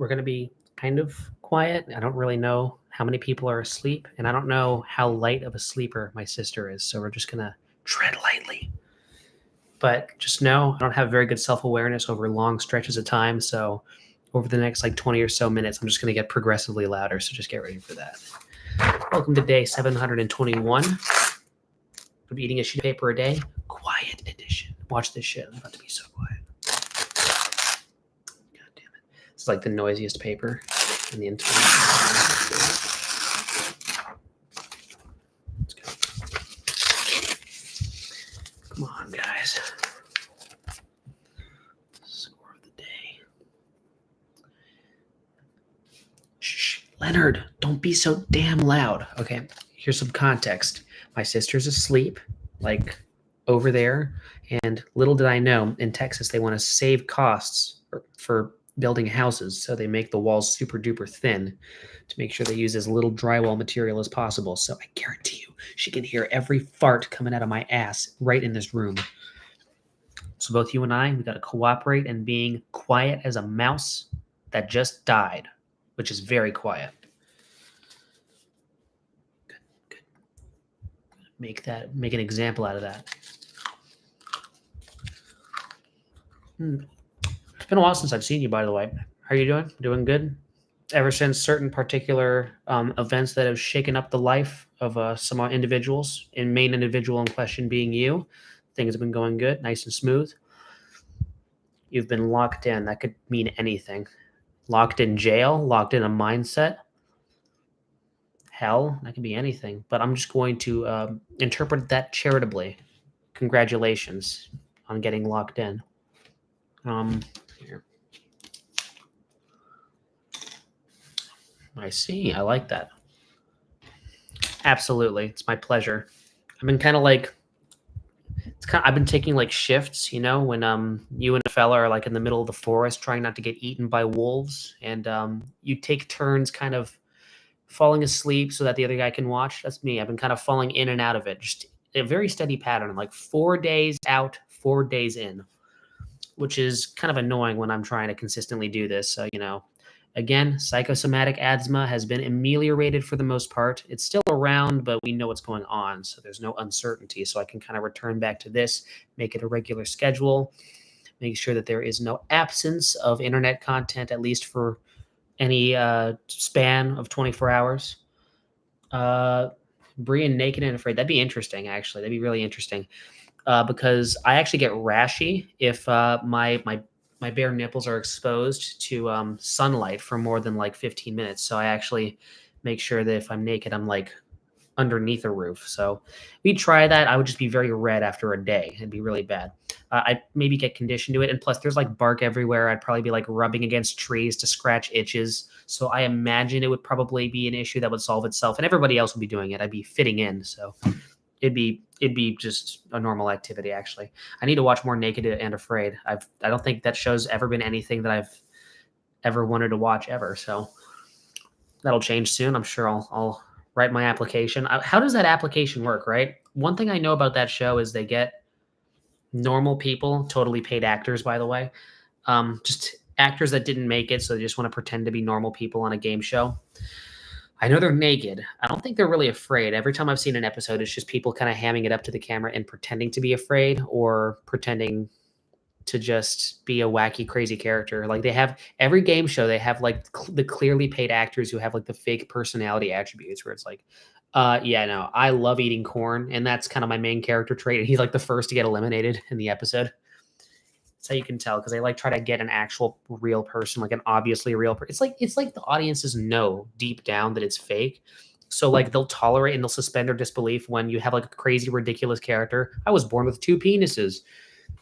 we're going to be kind of quiet. I don't really know how many people are asleep, and I don't know how light of a sleeper my sister is. So we're just going to tread lightly. But just know I don't have very good self-awareness over long stretches of time. So over the next like 20 or so minutes, I'm just going to get progressively louder. So just get ready for that. Welcome to day 721 of eating a sheet of paper a day, quiet edition. Watch this shit. I'm about to be so quiet. God damn it. It's like the noisiest paper in the entire. Let's go. Come on, guys. Score of the day. Shh. Leonard, don't be so damn loud. Okay, here's some context. My sister's asleep, like over there, and little did I know, in Texas, they want to save costs for building houses, so they make the walls super duper thin to make sure they use as little drywall material as possible. So I guarantee you, she can hear every fart coming out of my ass right in this room. So both you and I, we got to cooperate in being quiet as a mouse that just died, which is very quiet. Good. Make an example out of that. It's been a while since I've seen you, by the way. How are you doing? Doing good? Ever since certain particular events that have shaken up the life of some individuals, and main individual in question being you, things have been going good, nice and smooth. You've been locked in. That could mean anything. Locked in jail, locked in a mindset. Hell, that could be anything. But I'm just going to interpret that charitably. Congratulations on getting locked in. Here. I see. I like that. Absolutely. It's my pleasure. I've been kind of like, I've been taking like shifts, when you and a fella are like in the middle of the forest trying not to get eaten by wolves, and you take turns kind of falling asleep so that the other guy can watch. That's me. I've been kind of falling in and out of it. Just a very steady pattern, like 4 days out, 4 days in, which is kind of annoying when I'm trying to consistently do this. So, again, psychosomatic asthma has been ameliorated for the most part. It's still around, but we know what's going on, so there's no uncertainty. So I can kind of return back to this, make it a regular schedule, make sure that there is no absence of internet content, at least for any span of 24 hours. Brian naked and afraid. That'd be interesting, actually. That'd be really interesting. Because I actually get rashy if my bare nipples are exposed to sunlight for more than like 15 minutes. So I actually make sure that if I'm naked, I'm like underneath a roof. So we try that. I would just be very red after a day. It'd be really bad. I'd maybe get conditioned to it. And plus there's like bark everywhere. I'd probably be like rubbing against trees to scratch itches. So I imagine it would probably be an issue that would solve itself, and everybody else would be doing it. I'd be fitting in. So it'd be just a normal activity. Actually, I need to watch more Naked and Afraid. I don't think that show's ever been anything that I've ever wanted to watch ever. So that'll change soon. I'm sure I'll write my application. How does that application work? Right. One thing I know about that show is they get normal people, totally paid actors, by the way, just actors that didn't make it, so they just want to pretend to be normal people on a game show. I know they're naked. I don't think they're really afraid. Every time I've seen an episode, it's just people kind of hamming it up to the camera and pretending to be afraid, or pretending to just be a wacky, crazy character. Like they have every game show, they have like the clearly paid actors who have like the fake personality attributes where it's like, yeah, no, I love eating corn. And that's kind of my main character trait. And he's like the first to get eliminated in the episode. That's how you can tell, because they like try to get an actual real person, like an obviously real person. It's like the audiences know deep down that it's fake. So like they'll tolerate and they'll suspend their disbelief when you have like a crazy, ridiculous character. I was born with 2 penises.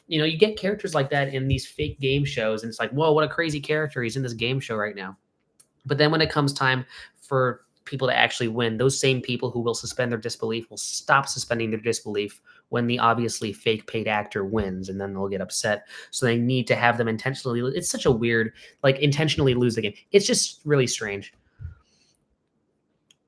You get characters like that in these fake game shows, and it's like, whoa, what a crazy character. He's in this game show right now. But then when it comes time for people to actually win, those same people who will suspend their disbelief will stop suspending their disbelief when the obviously fake paid actor wins, and then they'll get upset. So they need to have them intentionally. It's such a weird, like, intentionally lose the game. It's just really strange.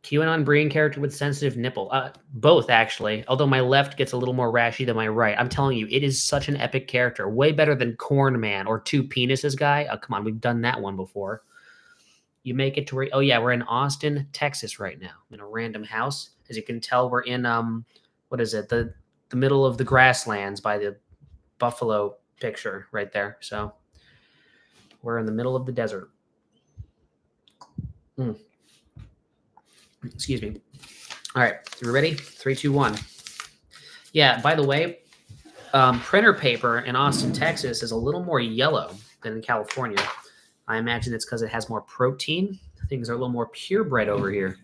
QAnon Brian character with sensitive nipple. Both, actually. Although my left gets a little more rashy than my right. I'm telling you, it is such an epic character. Way better than Corn Man or 2 Penises Guy. Oh, come on, we've done that one before. You make it to where, oh yeah, we're in Austin, Texas right now, in a random house. As you can tell, we're in what is it? The middle of the grasslands by the buffalo picture right there. So we're in the middle of the desert. Excuse me. All right, you ready? 3, 2, 1. Yeah, by the way, printer paper in Austin, Texas is a little more yellow than in California. I imagine it's because it has more protein. Things are a little more purebred over here.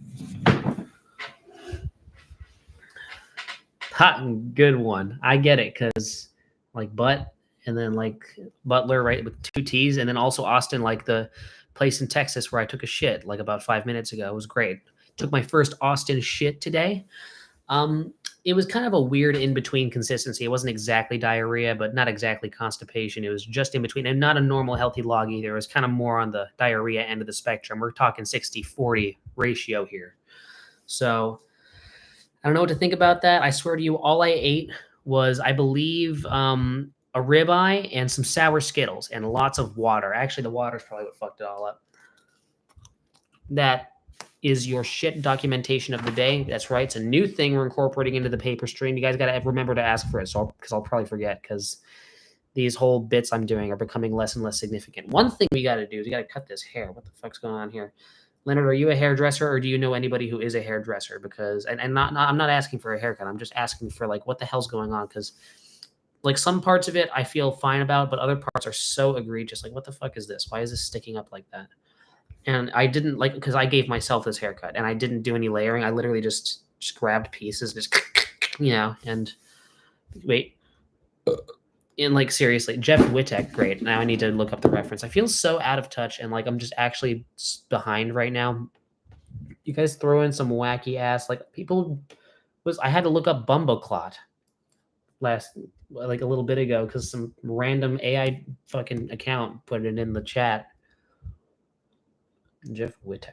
Hot and good one. I get it because like butt and then like Butler, right, with 2 T's, and then also Austin, like the place in Texas where I took a shit like about 5 minutes ago. It was great. Took my first Austin shit today. It was kind of a weird in-between consistency. It wasn't exactly diarrhea, but not exactly constipation. It was just in between, and not a normal healthy log either. It was kind of more on the diarrhea end of the spectrum. We're talking 60-40 ratio here. So I don't know what to think about that. I swear to you, all I ate was, I believe, a ribeye and some sour Skittles and lots of water. Actually, the water is probably what fucked it all up. That is your shit documentation of the day. That's right. It's a new thing we're incorporating into the paper stream. You guys got to remember to ask for it, because I'll probably forget, because these whole bits I'm doing are becoming less and less significant. One thing we got to do is we got to cut this hair. What the fuck's going on here? Leonard, are you a hairdresser, or do you know anybody who is a hairdresser? Because, and not I'm not asking for a haircut. I'm just asking for like, what the hell's going on? Because like some parts of it I feel fine about, but other parts are so egregious. Like, what the fuck is this? Why is this sticking up like that? And I didn't like, because I gave myself this haircut and I didn't do any layering. I literally just grabbed pieces, just, you know, and wait. And like, seriously, Jeff Wittek, great. Now I need to look up the reference. I feel so out of touch and like I'm just actually behind right now. You guys throw in some wacky ass, like I had to look up Bumbleclot like a little bit ago because some random AI fucking account put it in the chat. Jeff Wittek.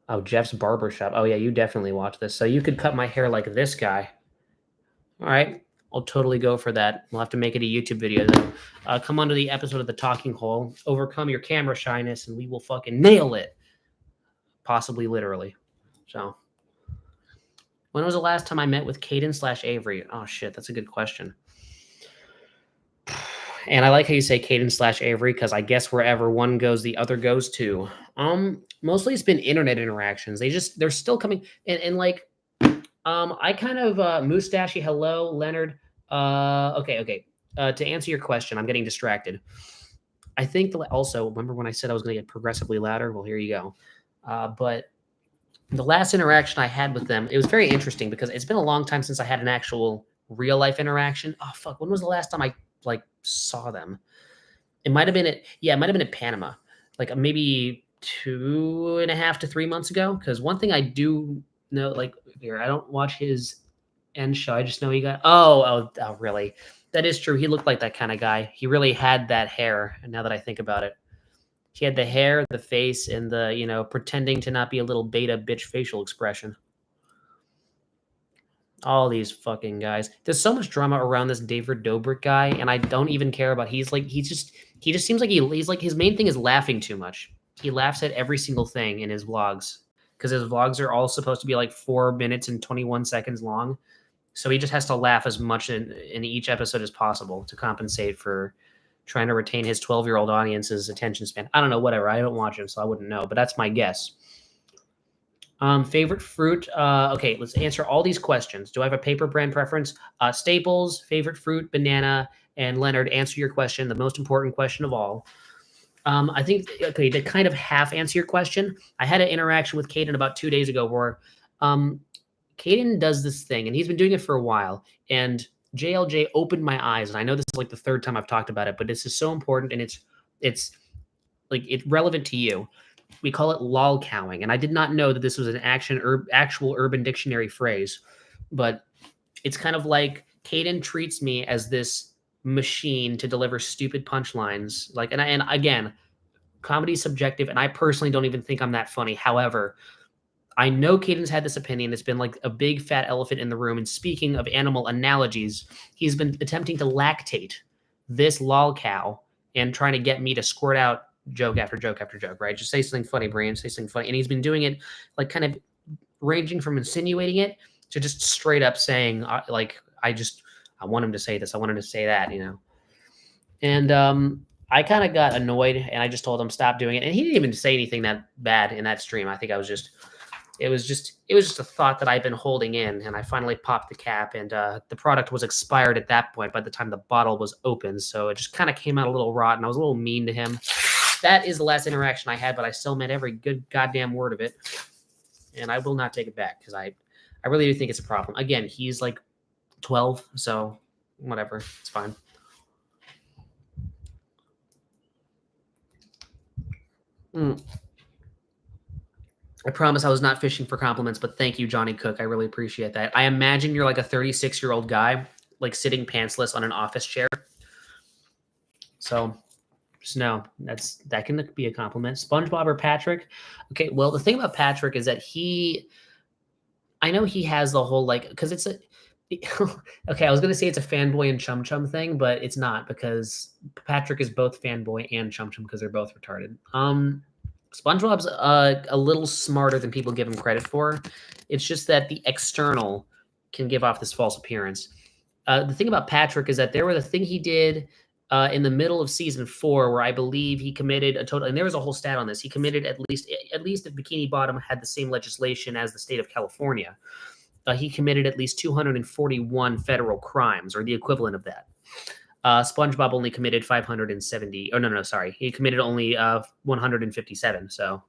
Oh, Jeff's Barbershop. Oh yeah, you definitely watch this. So you could cut my hair like this guy. All right, I'll totally go for that. We'll have to make it a YouTube video though. Come on to the episode of The Talking Hole. Overcome your camera shyness, and we will fucking nail it. Possibly literally. So, when was the last time I met with Caden/Avery? Oh shit, that's a good question. And I like how you say Caden/Avery, because I guess wherever one goes, the other goes too. Mostly it's been internet interactions. They're still coming, and like, I kind of Mustachy, hello, Leonard. Okay. To answer your question, I'm getting distracted. I think also, remember when I said I was going to get progressively louder? Well, here you go. But the last interaction I had with them, it was very interesting because it's been a long time since I had an actual real life interaction. Oh fuck, when was the last time I like saw them? It might have been at Panama, like maybe 2.5 to 3 months ago. Because one thing I do know, like, here, I don't watch his end show. I just know he got oh really, that is true. He looked like that kind of guy. He really had that hair. And now that I think about it, he had the hair, the face, and the, you know, pretending to not be a little beta bitch facial expression. All these fucking guys. There's so much drama around this David Dobrik guy, and I don't even care about. He just seems like he's like, his main thing is laughing too much. He laughs at every single thing in his vlogs, because his vlogs are all supposed to be like 4 minutes and 21 seconds long. So he just has to laugh as much in each episode as possible to compensate for trying to retain his 12-year-old audience's attention span. I don't know, whatever. I don't watch him, so I wouldn't know, but that's my guess. Favorite fruit. Okay, let's answer all these questions. Do I have a paper brand preference? Staples, favorite fruit, banana, and Leonard, answer your question, the most important question of all. I think, okay, to kind of half answer your question, I had an interaction with Caden about 2 days ago where Caden does this thing, and he's been doing it for a while, and JLJ opened my eyes, and I know this is like the 3rd time I've talked about it, but this is so important, and it's like, it's relevant to you. We call it lolcowing, and I did not know that this was an actual Urban Dictionary phrase, but it's kind of like Caden treats me as this machine to deliver stupid punchlines. Like, and again, comedy's subjective, and I personally don't even think I'm that funny. However, I know Caden's had this opinion. It's been like a big fat elephant in the room. And speaking of animal analogies, he's been attempting to lactate this lolcow and trying to get me to squirt out joke after joke after joke, right? Just say something funny, Brian, say something funny. And he's been doing it like kind of ranging from insinuating it to just straight up saying, like, I want him to say this, I want him to say that, you know. And I kind of got annoyed and I just told him stop doing it. And he didn't even say anything that bad in that stream. I think it was just a thought that I've been holding in, and I finally popped the cap, and the product was expired at that point by the time the bottle was open, so it just kind of came out a little rotten. I was a little mean to him. That is the last interaction I had, but I still meant every good goddamn word of it, and I will not take it back because I really do think it's a problem. Again, he's like 12, so whatever, it's fine. I promise I was not fishing for compliments, but thank you, Johnny Cook. I really appreciate that. I imagine you're like a 36-year-old guy, like sitting pantsless on an office chair. So just know that can be a compliment. SpongeBob or Patrick? Okay, well, the thing about Patrick is that I know he has the whole like, because it's a, okay, I was going to say it's a fanboy and chum chum thing, but it's not, because Patrick is both fanboy and chum chum because they're both retarded. SpongeBob's a little smarter than people give him credit for. It's just that the external can give off this false appearance. The thing about Patrick is that the thing he did in the middle of season 4, where I believe he committed a total, and there was a whole stat on this. He committed at least if Bikini Bottom had the same legislation as the state of California, he committed at least 241 federal crimes, or the equivalent of that. SpongeBob only committed 570. Oh, no, sorry. He committed only 157. So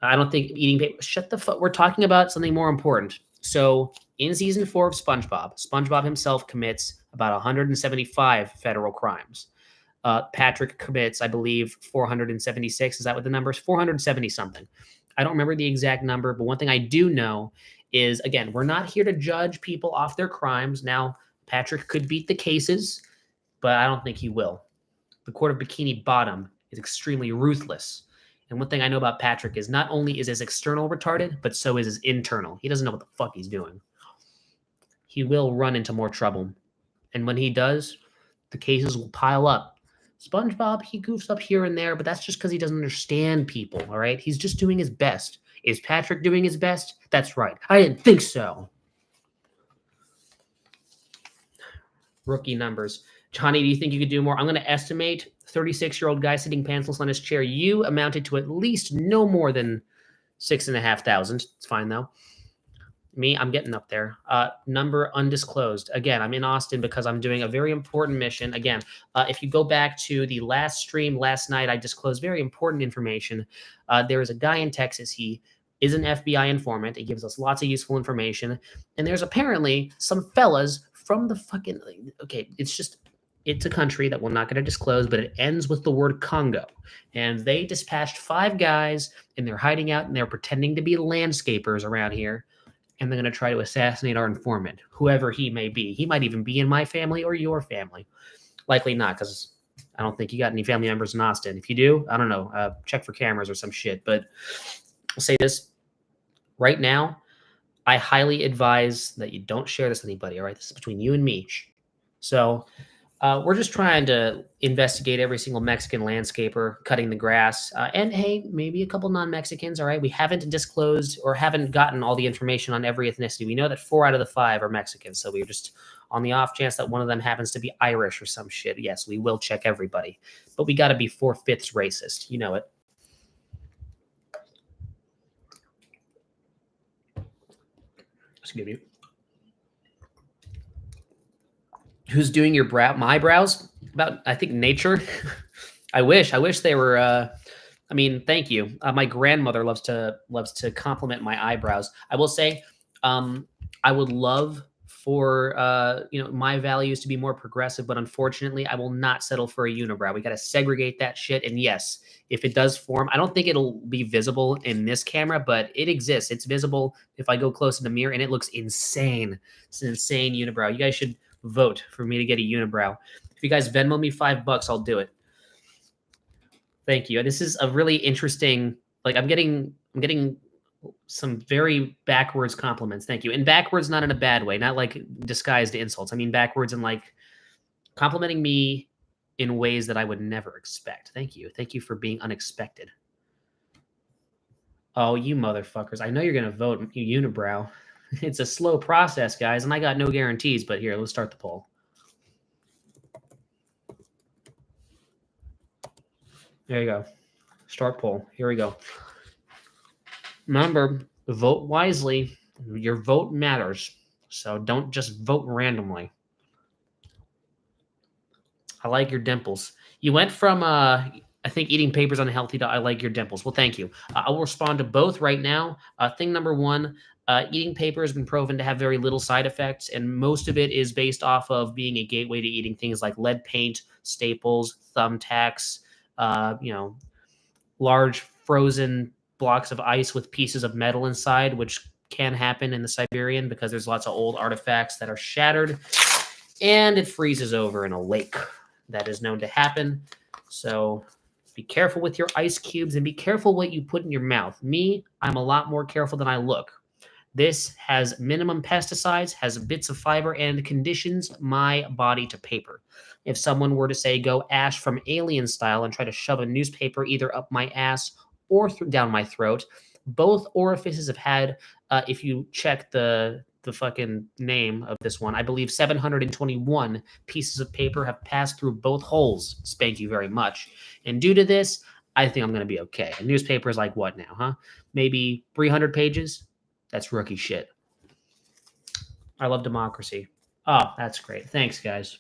I don't think eating paper. Shut the fuck. We're talking about something more important. So in season 4 of SpongeBob himself commits about 175 federal crimes. Patrick commits, I believe, 476. Is that what the number is? 470 something. I don't remember the exact number, but one thing I do know is, again, we're not here to judge people off their crimes. Now, Patrick could beat the cases, but I don't think he will. The court of Bikini Bottom is extremely ruthless. And one thing I know about Patrick is not only is his external retarded, but so is his internal. He doesn't know what the fuck he's doing. He will run into more trouble. And when he does, the cases will pile up. SpongeBob, he goofs up here and there, but that's just because he doesn't understand people, all right? He's just doing his best. Is Patrick doing his best? That's right. I didn't think so. Rookie numbers. Johnny, do you think you could do more? I'm going to estimate 36-year-old guy sitting pantsless on his chair. You amounted to at least no more than 6,500. It's fine, though. Me, I'm getting up there. Number undisclosed. Again, I'm in Austin because I'm doing a very important mission. Again, if you go back to the last stream last night, I disclosed very important information. There is a guy in Texas. He is an FBI informant. He gives us lots of useful information. And there's apparently some fellas from the fucking... Okay, it's a country that we're not going to disclose, but it ends with the word Congo. And they dispatched 5 guys, and they're hiding out, and they're pretending to be landscapers around here. And they're going to try to assassinate our informant, whoever he may be. He might even be in my family or your family. Likely not, because I don't think you got any family members in Austin. If you do, I don't know. Check for cameras or some shit. But I'll say this. Right now, I highly advise that you don't share this with anybody, all right? This is between you and me. So we're just trying to investigate every single Mexican landscaper cutting the grass. And hey, maybe a couple non-Mexicans, all right? We haven't disclosed or haven't gotten all the information on every ethnicity. We know that 4 out of the 5 are Mexicans. So we're just on the off chance that one of them happens to be Irish or some shit. Yes, we will check everybody. But we got to be 4/5 racist. You know it. Excuse me. Who's doing your my brows? About, I think, nature. I wish they were. I mean, thank you. My grandmother loves to compliment my eyebrows. I will say, I would love for my values to be more progressive, but unfortunately, I will not settle for a unibrow. We got to segregate that shit. And yes, if it does form, I don't think it'll be visible in this camera, but it exists. It's visible if I go close in the mirror, and it looks insane. It's an insane unibrow. You guys should vote for me to get a unibrow. If you guys Venmo me $5, I'll do it. Thank you. This is a really interesting, like, I'm getting some very backwards compliments. Thank you. And backwards, not in a bad way, not like disguised insults. I mean, backwards and like complimenting me in ways that I would never expect. Thank you. Thank you for being unexpected. Oh, you motherfuckers. I know you're going to vote, you unibrow. It's a slow process, guys, and I got no guarantees, but here, let's start the poll. There you go. Start poll. Here we go. Remember, vote wisely. Your vote matters. So don't just vote randomly. I like your dimples. You went from, I think, eating papers unhealthy to I like your dimples. Well, thank you. I will respond to both right now. Thing number one, eating paper has been proven to have very little side effects, and most of it is based off of being a gateway to eating things like lead paint, staples, thumbtacks, large frozen blocks of ice with pieces of metal inside, which can happen in the Siberian because there's lots of old artifacts that are shattered, and it freezes over in a lake. That is known to happen. So be careful with your ice cubes and be careful what you put in your mouth. Me, I'm a lot more careful than I look. This has minimum pesticides, has bits of fiber, and conditions my body to paper. If someone were to say go Ash from Alien style and try to shove a newspaper either up my ass or down my throat, both orifices have had, if you check the fucking name of this one, I believe 721 pieces of paper have passed through both holes. Spank you very much. And due to this, I think I'm going to be okay. A newspaper is like what now, huh? Maybe 300 pages? That's rookie shit. I love democracy. Oh, that's great. Thanks, guys.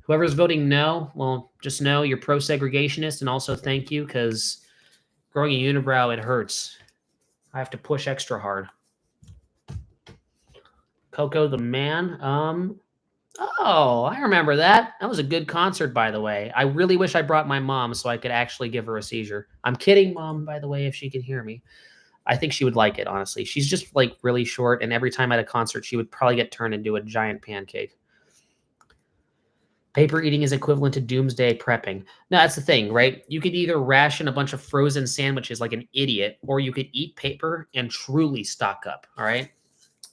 Whoever's voting no, well, just know you're pro-segregationist, and also thank you, because growing a unibrow, it hurts. I have to push extra hard. Coco the Man. Oh, I remember that. That was a good concert, by the way. I really wish I brought my mom so I could actually give her a seizure. I'm kidding, Mom, by the way, if she can hear me. I think she would like it, honestly. She's just like really short, and every time at a concert, she would probably get turned into a giant pancake. Paper eating is equivalent to doomsday prepping. No, that's the thing, right? You could either ration a bunch of frozen sandwiches like an idiot, or you could eat paper and truly stock up, all right?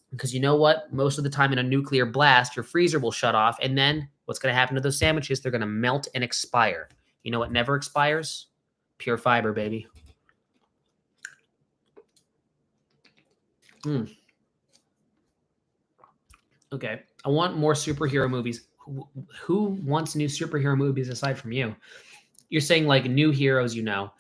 Because you know what? Most of the time in a nuclear blast, your freezer will shut off, and then what's going to happen to those sandwiches? They're going to melt and expire. You know what never expires? Pure fiber, baby. Okay. I want more superhero movies. Who wants new superhero movies aside from you? You're saying like new heroes, you know.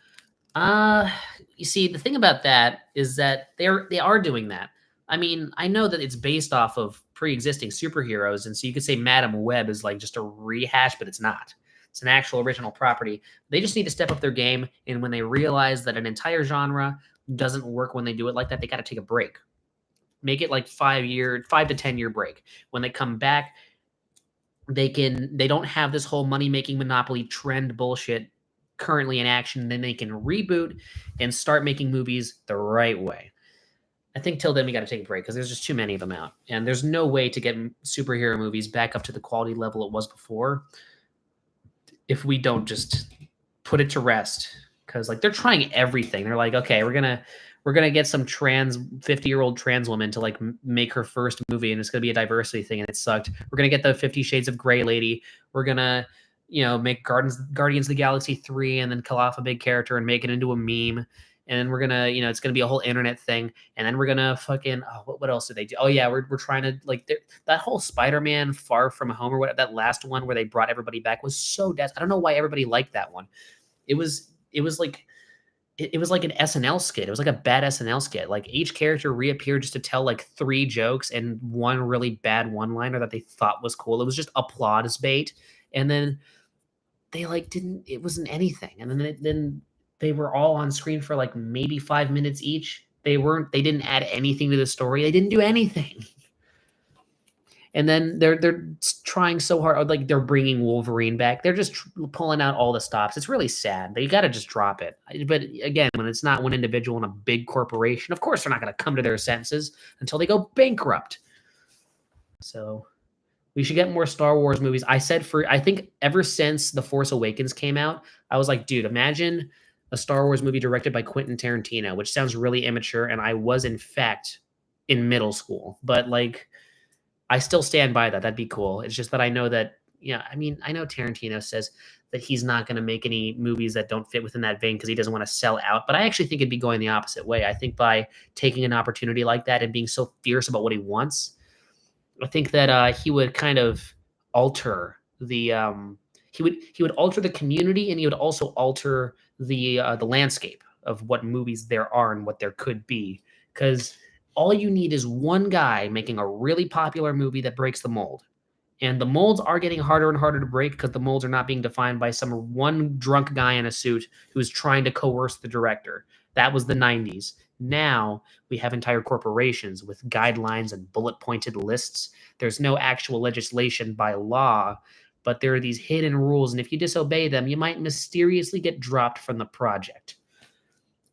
You see, the thing about that is that they are doing that. I mean, I know that it's based off of pre-existing superheroes, and so you could say Madam Web is like just a rehash, but it's not. It's an actual original property. They just need to step up their game, and when they realize that an entire genre doesn't work when they do it like that, they got to take a break. Make it like 5 to 10 year break. When they come back, they don't have this whole money-making monopoly trend bullshit currently in action. Then they can reboot and start making movies the right way. I think till then we got to take a break because there's just too many of them out, and there's no way to get superhero movies back up to the quality level it was before if we don't just put it to rest. Because like they're trying everything. They're like, okay, we're gonna get some 50-year-old trans woman to like make her first movie, and it's gonna be a diversity thing, and it sucked. We're gonna get the 50 Shades of Grey lady. We're gonna make Guardians of the Galaxy 3 and then kill off a big character and make it into a meme. And then we're gonna, it's gonna be a whole internet thing. And then we're gonna fucking, what else did they do? Oh yeah, we're trying to like that whole Spider-Man Far From Home or whatever, that last one where they brought everybody back was so I don't know why everybody liked that one. It was like an SNL skit. It was like a bad SNL skit. Like each character reappeared just to tell like 3 jokes and one really bad one-liner that they thought was cool. It was just applause bait. And then they like it wasn't anything. And then they were all on screen for like maybe 5 minutes each. They didn't add anything to the story. They didn't do anything. And then they're trying so hard, like they're bringing Wolverine back. They're just pulling out all the stops. It's really sad. They got to just drop it. But again, when it's not one individual in a big corporation, of course they're not going to come to their senses until they go bankrupt. So we should get more Star Wars movies. I think ever since The Force Awakens came out, I was like, dude, imagine a Star Wars movie directed by Quentin Tarantino, which sounds really immature. And I was in fact in middle school, but like, I still stand by that. That'd be cool. It's just that I know that yeah, I mean, I know Tarantino says that he's not going to make any movies that don't fit within that vein because he doesn't want to sell out. But I actually think it'd be going the opposite way. I think by taking an opportunity like that and being so fierce about what he wants, I think that he would kind of alter the he would alter the community, and he would also alter the landscape of what movies there are and what there could be. Because all you need is one guy making a really popular movie that breaks the mold. And the molds are getting harder and harder to break because the molds are not being defined by some one drunk guy in a suit who's trying to coerce the director. That was the 90s. Now we have entire corporations with guidelines and bullet pointed lists. There's no actual legislation by law, but there are these hidden rules. And if you disobey them, you might mysteriously get dropped from the project.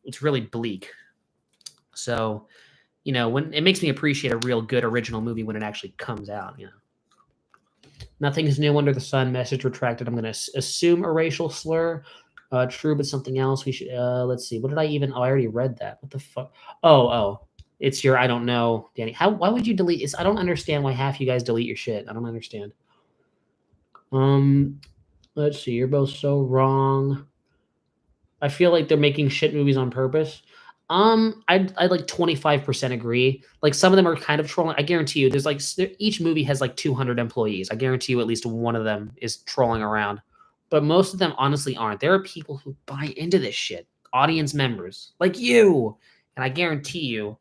It's really bleak. So, when it makes me appreciate a real good original movie when it actually comes out. Nothing is new under the sun. Message retracted. I'm going to assume a racial slur. True, but something else. We should. Let's see. What did I even? Oh, I already read that. What the fuck? Oh. It's your. I don't know, Danny. Why would you delete? I don't understand why half you guys delete your shit. I don't understand. Let's see. You're both so wrong. I feel like they're making shit movies on purpose. I'd like 25% agree. Like some of them are kind of trolling. I guarantee you, there's like each movie has like 200 employees. I guarantee you, at least one of them is trolling around, but most of them honestly aren't. There are people who buy into this shit, audience members like you, and I guarantee you,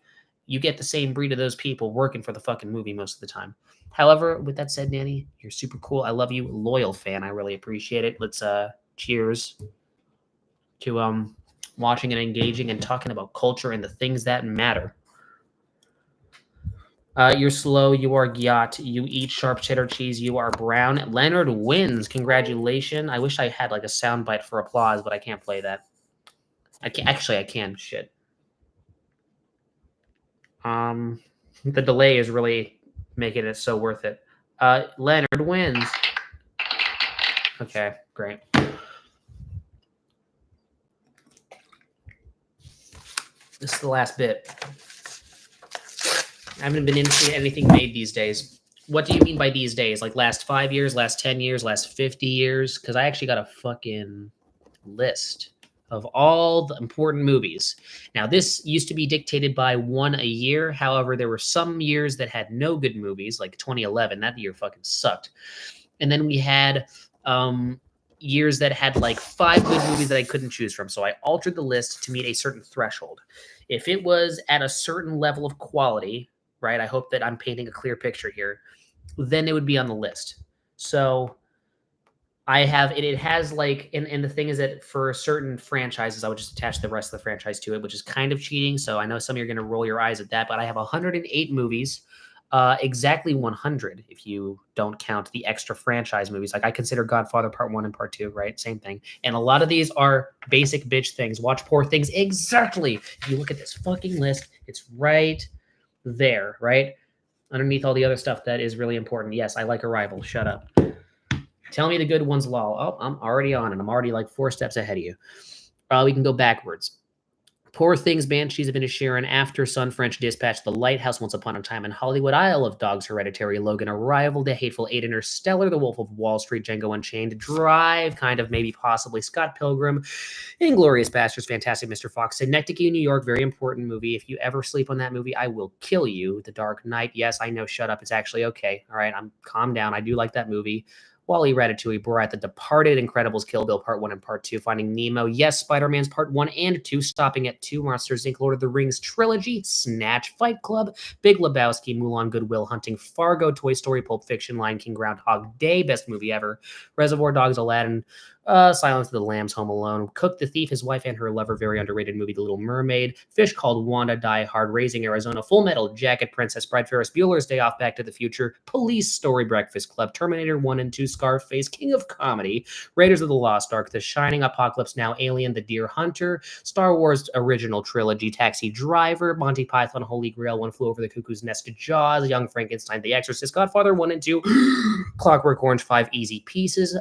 you get the same breed of those people working for the fucking movie most of the time. However, with that said, Nanny, you're super cool. I love you, loyal fan. I really appreciate it. Let's cheers to watching and engaging and talking about culture and the things that matter. You're slow. You are gyat. You eat sharp cheddar cheese. You are brown. Leonard wins. Congratulations. I wish I had like a soundbite for applause, but I can't play that. I can actually. I can. Shit. The delay is really making it so worth it. Leonard wins. Okay, great. This is the last bit. I haven't been into anything made these days. What do you mean by these days? Like last 5 years, last 10 years, last 50 years? Because I actually got a fucking list of all the important movies. Now, this used to be dictated by one a year. However, there were some years that had no good movies, like 2011. That year fucking sucked. And then we had years that had like 5 good movies that I couldn't choose from. So I altered the list to meet a certain threshold. If it was at a certain level of quality, right? I hope that I'm painting a clear picture here. Then it would be on the list. So I have it. It has like, and the thing is that for certain franchises, I would just attach the rest of the franchise to it, which is kind of cheating. So I know some of you are going to roll your eyes at that, but I have 108 movies, exactly 100 if you don't count the extra franchise movies. Like I consider Godfather Part 1 and Part 2, right? Same thing. And a lot of these are basic bitch things. Watch Poor Things. Exactly. If you look at this fucking list, it's right there, right? Underneath all the other stuff that is really important. Yes, I like Arrival. Shut up. Tell me the good ones, lol. Oh, I'm already on it. I'm already like 4 steps ahead of you. We can go backwards. Poor Things, Banshees of Inisherin, After Sun, French Dispatch, The Lighthouse, Once Upon a Time in Hollywood, Isle of Dogs, Hereditary, Logan, Arrival, The Hateful Eight, Interstellar, The Wolf of Wall Street, Django Unchained, Drive, kind of, maybe, possibly, Scott Pilgrim, Inglourious Basterds, Fantastic Mr. Fox, Synecdoche, New York, very important movie. If you ever sleep on that movie, I will kill you. The Dark Knight, yes, I know, shut up. It's actually okay. All right, calm down. I do like that movie. Wall-E, Ratatouille, Borat, The Departed, Incredibles, Kill Bill Part 1 and Part 2, Finding Nemo, yes, Spider-Man's Part 1 and 2, stopping at 2, Monsters, Inc., Lord of the Rings Trilogy, Snatch, Fight Club, Big Lebowski, Mulan, Good Will Hunting, Fargo, Toy Story, Pulp Fiction, Lion King, Groundhog Day, best movie ever, Reservoir Dogs, Aladdin, Silence of the Lambs, Home Alone, Cook the Thief, His Wife and Her Lover, very underrated movie, The Little Mermaid, Fish Called Wanda, Die Hard, Raising Arizona, Full Metal Jacket, Princess Bride, Ferris Bueller's Day Off, Back to the Future, Police Story, Breakfast Club, Terminator 1 and 2, Scarface, King of Comedy, Raiders of the Lost Ark, The Shining, Apocalypse Now, Alien, The Deer Hunter, Star Wars Original Trilogy, Taxi Driver, Monty Python, Holy Grail, One Flew Over the Cuckoo's Nest, Jaws, Young Frankenstein, The Exorcist, Godfather 1 and 2, Clockwork Orange, 5 Easy Pieces,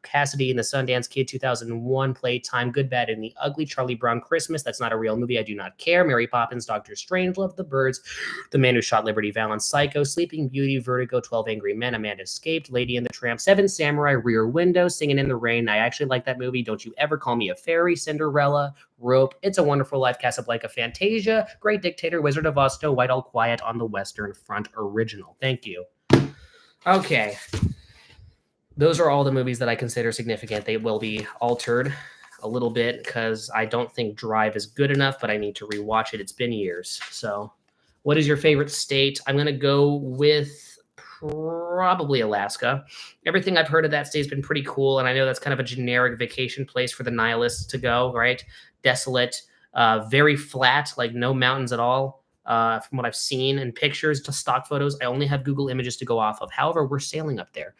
Cassidy and the Sun, Sundance Kid 2001, Playtime, Good, Bad, and the Ugly, Charlie Brown Christmas, That's Not a Real Movie, I Do Not Care, Mary Poppins, Doctor Strangelove, The Birds, The Man Who Shot Liberty Valance, Psycho, Sleeping Beauty, Vertigo, 12 Angry Men, Amanda Escaped, Lady and the Tramp, Seven Samurai, Rear Window, Singing in the Rain, I actually like that movie, Don't You Ever Call Me a Fairy, Cinderella, Rope, It's a Wonderful Life, Casablanca, Fantasia, Great Dictator, Wizard of Oz, White All Quiet on the Western Front original. Thank you. Okay. Those are all the movies that I consider significant. They will be altered a little bit because I don't think Drive is good enough, but I need to rewatch it. It's been years. So, what is your favorite state? I'm going to go with probably Alaska. Everything I've heard of that state has been pretty cool, and I know that's kind of a generic vacation place for the nihilists to go, right? Desolate, very flat, like no mountains at all. From what I've seen in pictures to stock photos, I only have Google Images to go off of. However, we're sailing up there.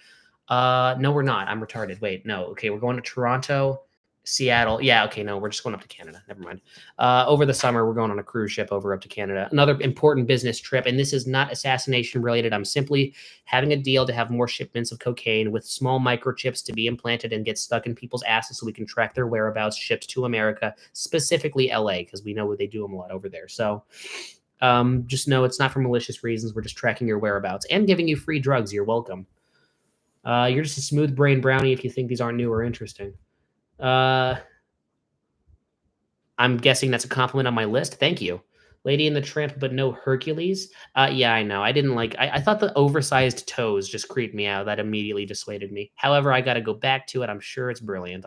No, we're not. I'm retarded. Wait, no. Okay, we're going to Toronto, Seattle. Yeah, okay, no, we're just going up to Canada. Never mind. Over the summer, we're going on a cruise ship over up to Canada. Another important business trip, and this is not assassination related. I'm simply having a deal to have more shipments of cocaine with small microchips to be implanted and get stuck in people's asses so we can track their whereabouts, shipped to America, specifically LA, because we know where they do them a lot over there. So just know it's not for malicious reasons. We're just tracking your whereabouts and giving you free drugs. You're welcome. You're just a smooth brain brownie if you think these aren't new or interesting. I'm guessing that's a compliment on my list. Thank you. Lady and the Tramp, but no Hercules. Yeah, I know. I didn't like. I thought the oversized toes just creeped me out. That immediately dissuaded me. However, I got to go back to it. I'm sure it's brilliant.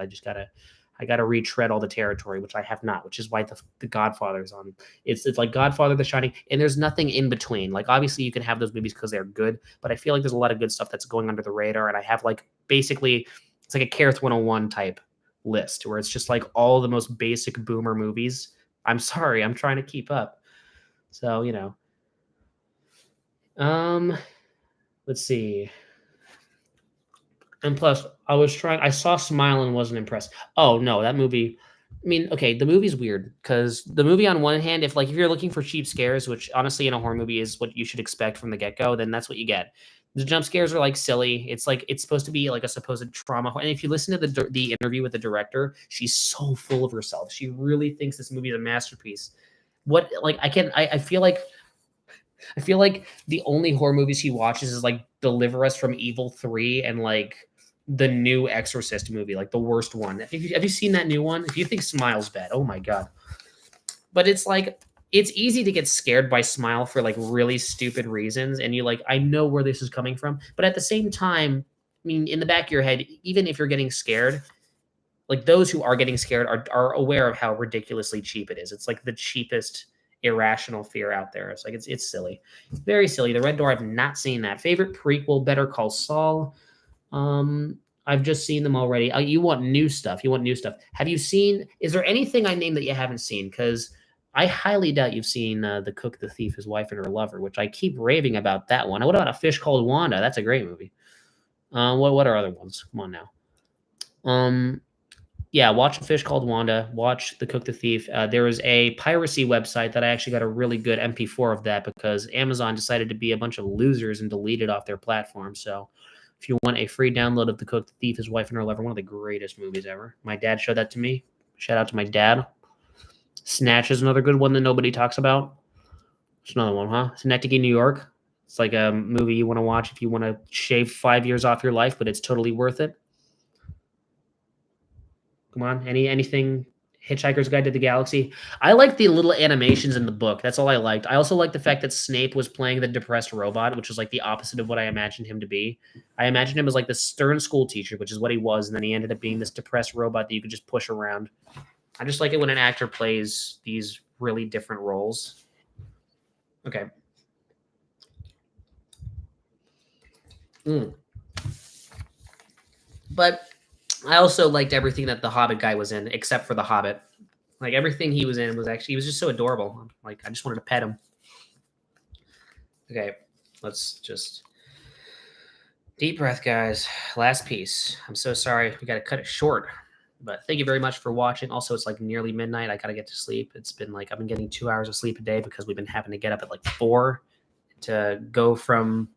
I gotta retread all the territory, which I have not. Which is why the Godfather's on. It's like Godfather, The Shining, and there's nothing in between. Like obviously you can have those movies because they're good, but I feel like there's a lot of good stuff that's going under the radar, and I have like basically it's like a Careth 101 type list where it's just like all the most basic boomer movies. I'm sorry, I'm trying to keep up. So, let's see. And plus, I saw Smile and wasn't impressed. Oh, no, that movie. I mean, okay, the movie's weird because the movie, on one hand, if you're looking for cheap scares, which honestly in a horror movie is what you should expect from the get go, then that's what you get. The jump scares are like silly. It's like it's supposed to be like a supposed trauma. And if you listen to the interview with the director, she's so full of herself. She really thinks this movie is a masterpiece. What like I feel like the only horror movies she watches is like Deliver Us from Evil 3 and like the new Exorcist movie, like the worst one. Have you seen that new one? If you think Smile's bad, oh my god. But it's like it's easy to get scared by Smile for like really stupid reasons, and you like I know where this is coming from, but at the same time, I mean, in the back of your head, even if you're getting scared, like those who are getting scared are aware of how ridiculously cheap it is. It's like the cheapest irrational fear out there. It's like it's silly, very silly. The Red Door, I've not seen that. Favorite prequel, Better Call Saul. I've just seen them already. You want new stuff. Have you seen? Is there anything I named that you haven't seen? Because I highly doubt you've seen The Cook, the Thief, His Wife, and Her Lover, which I keep raving about that one. What about A Fish Called Wanda? That's a great movie. What are other ones? Come on now. Yeah, watch A Fish Called Wanda. Watch The Cook, the Thief. There is a piracy website that I actually got a really good MP4 of that because Amazon decided to be a bunch of losers and delete it off their platform. So if you want a free download of The Cook, the Thief, His Wife, and Her Lover, one of the greatest movies ever. My dad showed that to me. Shout out to my dad. Snatch is another good one that nobody talks about. It's another one, huh? Synecdoche, New York. It's like a movie you want to watch if you want to shave 5 years off your life, but it's totally worth it. Come on, anything? Hitchhiker's Guide to the Galaxy. I like the little animations in the book. That's all I liked. I also like the fact that Snape was playing the depressed robot, which was like the opposite of what I imagined him to be. I imagined him as like the stern school teacher, which is what he was, and then he ended up being this depressed robot that you could just push around. I just like it when an actor plays these really different roles. Okay. But I also liked everything that the Hobbit guy was in, except for the Hobbit. Like everything he was in he was just so adorable. Like I just wanted to pet him. Okay, let's just deep breath, guys. Last piece. I'm so sorry. We got to cut it short. But thank you very much for watching. Also, it's like nearly midnight. I got to get to sleep. It's been like I've been getting 2 hours of sleep a day because we've been having to get up at like 4 to go from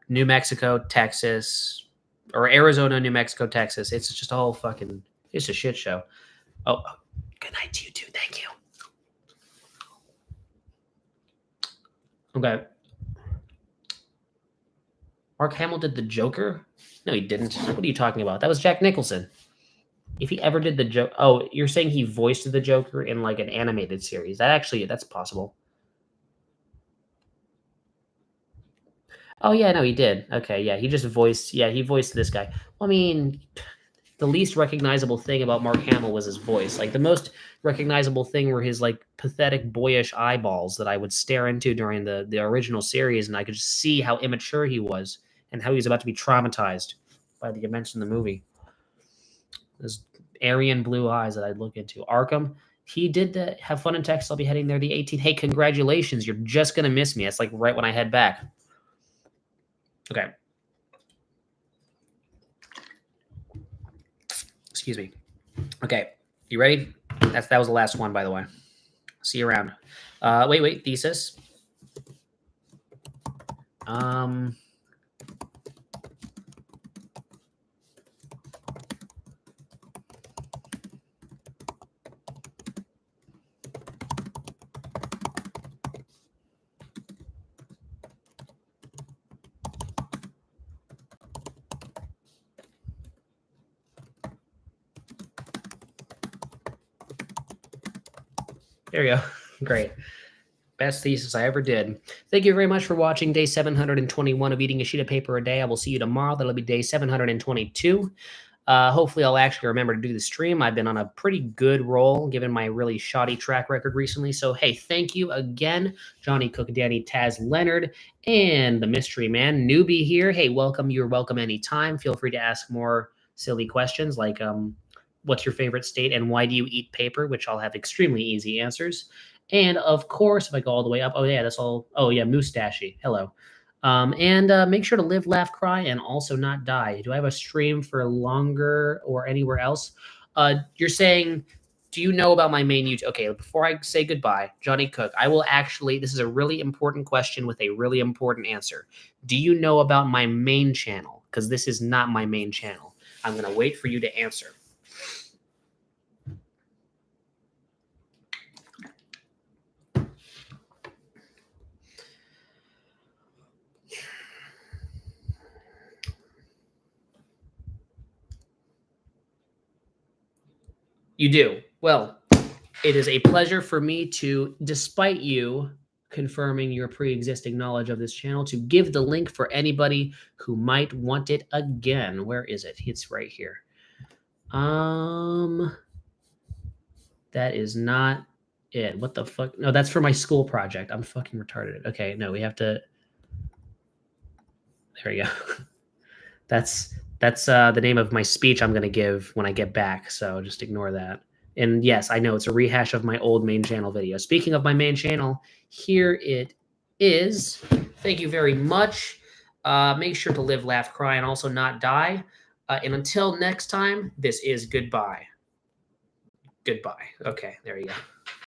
New Mexico, Texas, or Arizona, New Mexico, Texas. It's just a whole fucking, it's a shit show. Oh, good night to you too. Thank you. Okay. Mark Hamill did the Joker? No, he didn't. What are you talking about? That was Jack Nicholson. If he ever did the joke, oh, you're saying he voiced the Joker in like an animated series? That's possible. Oh yeah, no, he did. Okay, yeah, he just voiced. Yeah, he voiced this guy. Well, I mean, the least recognizable thing about Mark Hamill was his voice. Like the most recognizable thing were his like pathetic boyish eyeballs that I would stare into during the original series, and I could just see how immature he was and how he was about to be traumatized by the events in the movie. Those Aryan blue eyes that I'd look into. Arkham, he did the Have Fun in Texas. I'll be heading there the 18th. Hey, congratulations! You're just gonna miss me. It's like right when I head back. Okay. Excuse me. Okay, you ready? That was the last one, by the way. See you around. Wait. Thesis. There you go. Great. Best thesis I ever did. Thank you very much for watching day 721 of Eating a Sheet of Paper a Day. I will see you tomorrow. That'll be day 722. Hopefully, I'll actually remember to do the stream. I've been on a pretty good roll given my really shoddy track record recently. So, hey, thank you again, Johnny Cook, Danny, Taz, Leonard, and the Mystery Man. Newbie here. Hey, welcome. You're welcome anytime. Feel free to ask more silly questions like, what's your favorite state and why do you eat paper, which I'll have extremely easy answers. And of course, if I go all the way up, oh yeah, that's all. Oh yeah, Moustache. Hello. And make sure to live, laugh, cry, and also not die. Do I have a stream for longer or anywhere else? You're saying, do you know about my main YouTube? Okay, before I say goodbye, Johnny Cook, I will actually, this is a really important question with a really important answer. Do you know about my main channel? Because this is not my main channel. I'm going to wait for you to answer. You do. Well, it is a pleasure for me to, despite you confirming your pre-existing knowledge of this channel, to give the link for anybody who might want it again. Where is it? It's right here. That is not it. What the fuck? No, that's for my school project. I'm fucking retarded. Okay, no, we have to. There we go. That's the name of my speech I'm going to give when I get back. So just ignore that. And yes, I know it's a rehash of my old main channel video. Speaking of my main channel, here it is. Thank you very much. Make sure to live, laugh, cry, and also not die. And until next time, this is goodbye. Goodbye. Okay, there you go.